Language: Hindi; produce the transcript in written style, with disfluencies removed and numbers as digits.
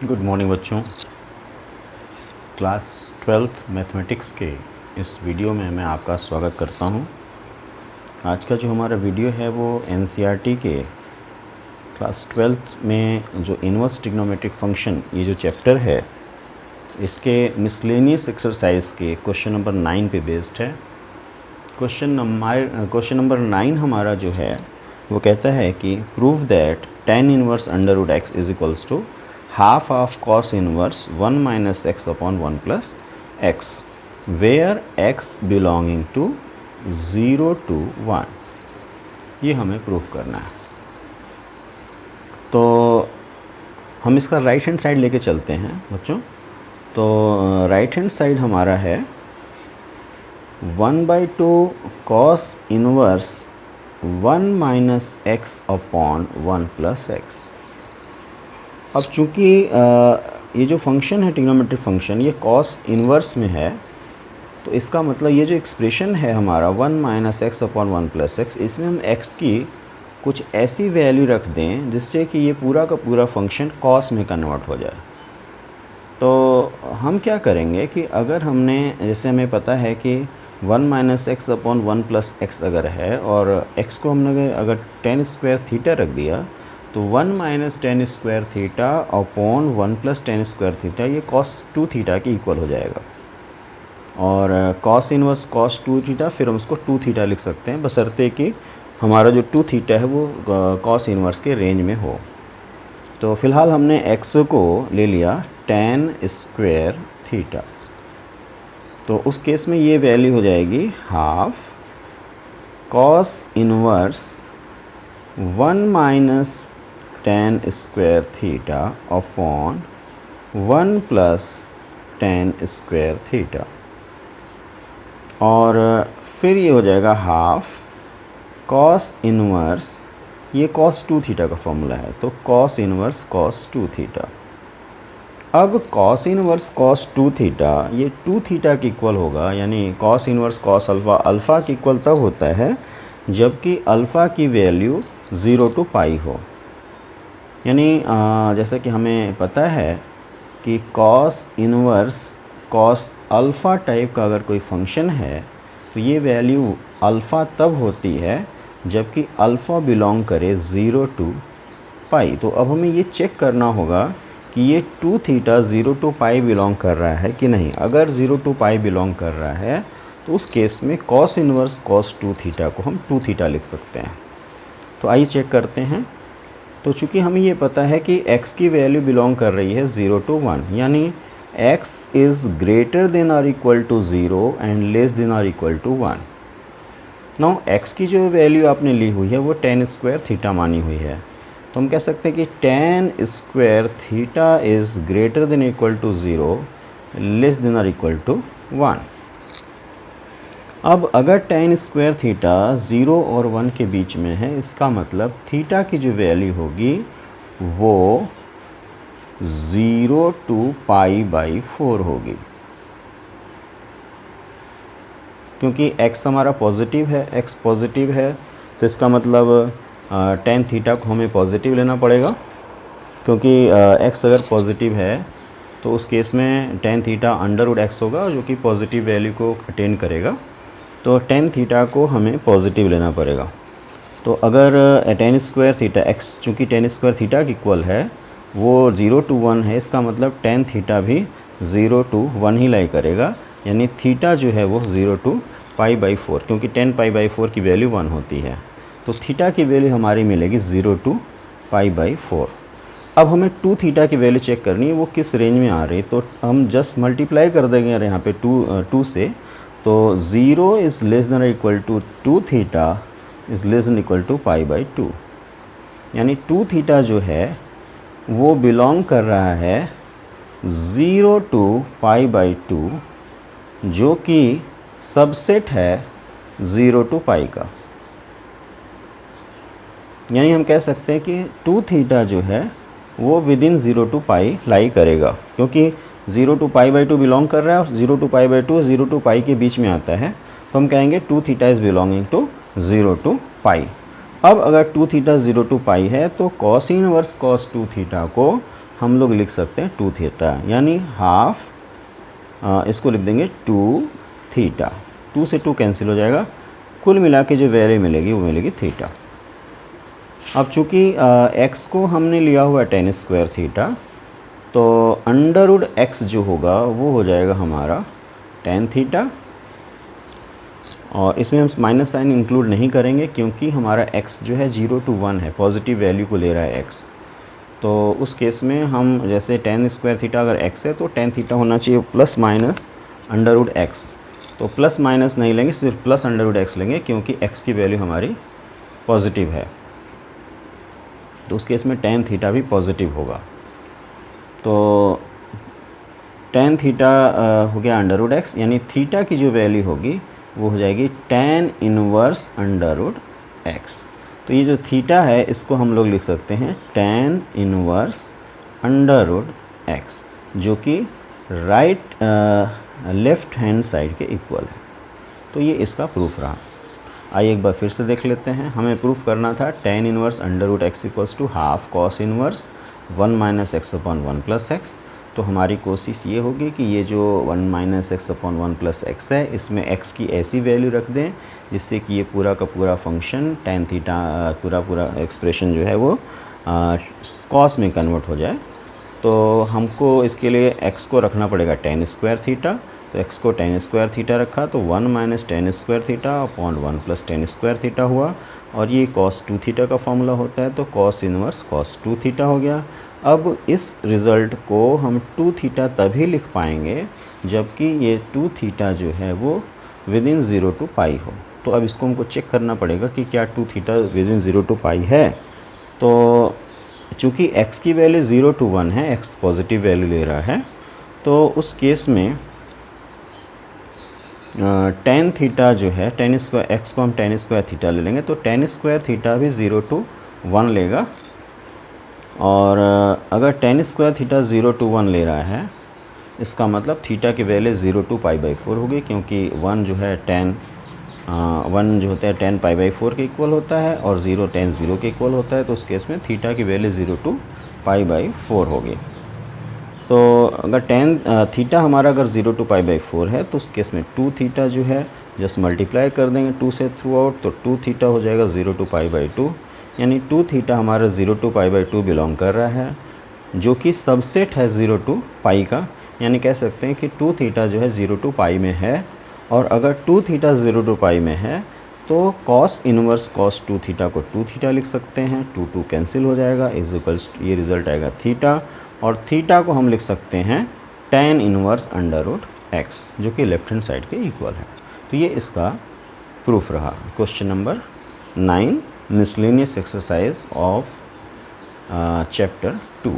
गुड मॉर्निंग बच्चों। क्लास 12th मैथमेटिक्स के इस वीडियो में मैं आपका स्वागत करता हूं। आज का जो हमारा वीडियो है वो एनसीईआरटी के क्लास 12th में जो इन्वर्स ट्रिग्नोमेट्रिक फंक्शन ये जो चैप्टर है इसके मिसलेनियस एक्सरसाइज के क्वेश्चन नंबर 9 पे बेस्ड है। क्वेश्चन नंबर 9 हमारा जो है वो कहता है कि prove that tan inverse under root x is equals to half of cos inverse 1 minus x upon 1 plus x where x belonging to 0 to 1। ये हमें प्रूफ करना है। तो हम इसका राइट हैंड साइड लेके चलते हैं बच्चों। तो राइट हैंड साइड हमारा है 1/2 cos inverse 1 minus x upon 1 plus x. अब चूँकि ये जो फंक्शन है ट्रिग्नोमेट्रिक फंक्शन ये कॉस इन्वर्स में है, तो इसका मतलब ये जो एक्सप्रेशन है हमारा 1 minus x upon 1 plus x, इसमें हम x की कुछ ऐसी वैल्यू रख दें जिससे कि ये पूरा का पूरा फंक्शन कॉस में कन्वर्ट हो जाए। तो हम क्या करेंगे कि अगर हमने जैसे हमें पता है कि 1 minus x upon 1 plus x अगर है और x को हमने अगर tan स्क्वायर थीटा रख दिया तो 1 minus tan square theta upon 1 plus tan square theta ये cos 2 थीटा के इक्वल हो जाएगा। और cos इनवर्स cos 2 थीटा फिर हम उसको 2 थीटा लिख सकते हैं, बशर्ते कि हमारा जो 2 थीटा है वो cos इनवर्स के रेंज में हो। तो फ़िलहाल हमने x को ले लिया tan स्क्वायर थीटा, तो उस केस में ये वैल्यू हो जाएगी half cos inverse 1 minus tan square theta upon 1 plus tan square theta, और फिर ये हो जाएगा हाफ cos इनवर्स, ये cos 2 थीटा का फॉर्मूला है तो cos इनवर्स cos 2 थीटा। अब cos इनवर्स cos 2 थीटा ये 2 थीटा के इक्वल होगा, यानी cos inverse cos alpha alpha के इक्वल तब होता है जबकि अल्फ़ा की वैल्यू 0 to पाई हो। यानी जैसे कि हमें पता है कि cos inverse cos alpha type का अगर कोई फंक्शन है तो ये वैल्यू अल्फ़ा तब होती है जबकि अल्फ़ा बिलोंग करे 0 to पाई। तो अब हमें ये चेक करना होगा कि ये 2 थीटा 0 to पाई बिलोंग कर रहा है कि नहीं। अगर 0 to पाई बिलोंग कर रहा है तो उस केस में cos इनवर्स cos 2 थीटा को हम 2 थीटा लिख सकते हैं। तो आइए चेक करते हैं। तो चूँकि हमें ये पता है कि x की वैल्यू बिलोंग कर रही है 0 to 1, यानी x इज़ ग्रेटर देन और equal to 0 and less than और इक्वल टू 1। नाउ x की जो वैल्यू आपने ली हुई है वो tan स्क्वायर थीटा मानी हुई है, तो हम कह सकते हैं कि tan square theta is greater than equal to 0 less than और इक्वल टू 1। अब अगर tan स्क्वायर थीटा 0 और 1 के बीच में है, इसका मतलब थीटा की जो वैल्यू होगी वो 0 to पाई/4 होगी। क्योंकि x हमारा पॉजिटिव है, x पॉजिटिव है तो इसका मतलब tan थीटा को हमें पॉजिटिव लेना पड़ेगा, क्योंकि x अगर पॉजिटिव है तो उस केस में tan theta under root x होगा जो कि पॉजिटिव वैल्यू को अटेन करेगा। तो tan थीटा को हमें पॉजिटिव लेना पड़ेगा। तो अगर tan स्क्वायर थीटा x चूँकि tan स्क्वायर थीटा की इक्वल है वो 0 to 1 है, इसका मतलब tan थीटा भी 0 to 1 ही लाई करेगा, यानी थीटा जो है वो 0 to पाई/4, क्योंकि tan पाई/4 की वैल्यू 1 होती है। तो थीटा की वैल्यू हमारी मिलेगी 0 to पाई/4। अब हमें 2 थीटा की वैल्यू चेक करनी है वो किस रेंज में आ रही है, तो हम जस्ट मल्टीप्लाई कर देंगे यहाँ पे 2 से। तो 0 is less than equal to 2 theta is less than equal to पाई/2, यानी 2 थीटा जो है वो बिलोंग कर रहा है 0 to पाई/2 जो कि सबसेट है 0 to पाई का। यानी हम कह सकते हैं कि 2 थीटा जो है वो विद इन 0 to पाई लाई करेगा, क्योंकि 0 to पाई/2 बिलोंग कर रहा है और 0 to पाई/2 0 to पाई के बीच में आता है, तो हम कहेंगे 2 theta is belonging to 0 to pi. अब अगर 2 थीटा 0 to पाई है तो cos इनवर्स cos 2 थीटा को हम लोग लिख सकते हैं 2 थीटा, यानी हाफ इसको लिख देंगे 2 थीटा। 2 से 2 कैंसिल हो जाएगा, कुल मिला के जो वैल्यू मिलेगी वो मिलेगी थीटा। अब चूँकि x को हमने लिया हुआ है tan स्क्वायर थीटा, तो अंडर रूट एक्स जो होगा वो हो जाएगा हमारा tan थीटा, और इसमें हम माइनस साइन इंक्लूड नहीं करेंगे क्योंकि हमारा x जो है 0 to 1 है, पॉजिटिव वैल्यू को ले रहा है x। तो उस केस में हम जैसे tan स्क्वायर थीटा अगर x है तो tan थीटा होना चाहिए plus minus under root x. तो प्लस माइनस नहीं लेंगे, सिर्फ प्लस अंडर रूट एक्स लेंगे क्योंकि x की वैल्यू हमारी पॉजिटिव है, तो उस केस में tan थीटा भी पॉजिटिव होगा। तो tan थीटा हो गया अंडर रूट एक्स, यानी थीटा की जो वैल्यू होगी वो हो जाएगी tan inverse under root x. तो ये जो थीटा है इसको हम लोग लिख सकते हैं tan inverse under root x, जो कि राइट लेफ्ट हैंड साइड के इक्वल है। तो ये इसका प्रूफ रहा। आइए एक बार फिर से देख लेते हैं। हमें प्रूफ करना था tan inverse under root x equals to half cos inverse 1 minus x upon 1 plus x. तो हमारी कोशिश ये होगी कि ये जो 1 minus x upon 1 plus x है, इसमें x की ऐसी वैल्यू रख दें जिससे कि ये पूरा का पूरा फंक्शन tan थीटा पूरा एक्सप्रेशन जो है वो कॉस में कन्वर्ट हो जाए। तो हमको इसके लिए x को रखना पड़ेगा tan स्क्वायर थीटा। तो x को tan स्क्वायर थीटा रखा तो 1 minus tan square theta upon 1 plus tan square theta हुआ, और ये cos 2 थीटा का फॉर्मूला होता है, तो cos इनवर्स cos 2 थीटा हो गया। अब इस रिज़ल्ट को हम 2 थीटा तभी लिख पाएंगे जबकि ये 2 थीटा जो है वो विद इन 0 to पाई हो। तो अब इसको हमको चेक करना पड़ेगा कि क्या 2 थीटा विद इन 0 to पाई है। तो चूँकि x की वैल्यू 0 to 1 है, x पॉजिटिव वैल्यू ले रहा है, तो उस केस में tan थीटा जो है tan स्क्वायर x को हम tan स्क्वायर थीटा ले लेंगे, तो tan स्क्वायर थीटा भी 0 to 1 लेगा। और अगर tan स्क्वायर थीटा 0 to 1 ले रहा है, इसका मतलब थीटा की वैल्यू 0 to π/4 होगी, क्योंकि 1 जो है tan 1 जो होता है tan π/4 के इक्वल होता है और 0 tan 0 के इक्वल होता है। तो उस केस में थीटा की वैल्यू 0 to π/4 होगी। तो अगर tan थीटा हमारा अगर 0 to π/4 है तो उस केस में 2 थीटा जो है जस्ट मल्टीप्लाई कर देंगे 2 से थ्रू आउट, तो 2 थीटा हो जाएगा 0 to π/2, यानी 2 थीटा हमारा 0 to π/2 बिलोंग कर रहा है, जो कि सबसेट है 0 to पाई का। यानी कह सकते हैं कि 2 थीटा जो है 0 to पाई में है, और अगर 2 थीटा 0 to पाई में है तो cos इनवर्स cos 2 थीटा को 2 थीटा लिख सकते हैं। 2 2 कैंसिल हो जाएगा, इज इक्वल्स ये रिज़ल्ट आएगा थीटा, और थीटा को हम लिख सकते हैं tan inverse under root x, जो कि लेफ्ट हैंड साइड के इक्वल है। तो ये इसका प्रूफ रहा। Question number 9, miscellaneous exercise of chapter 2।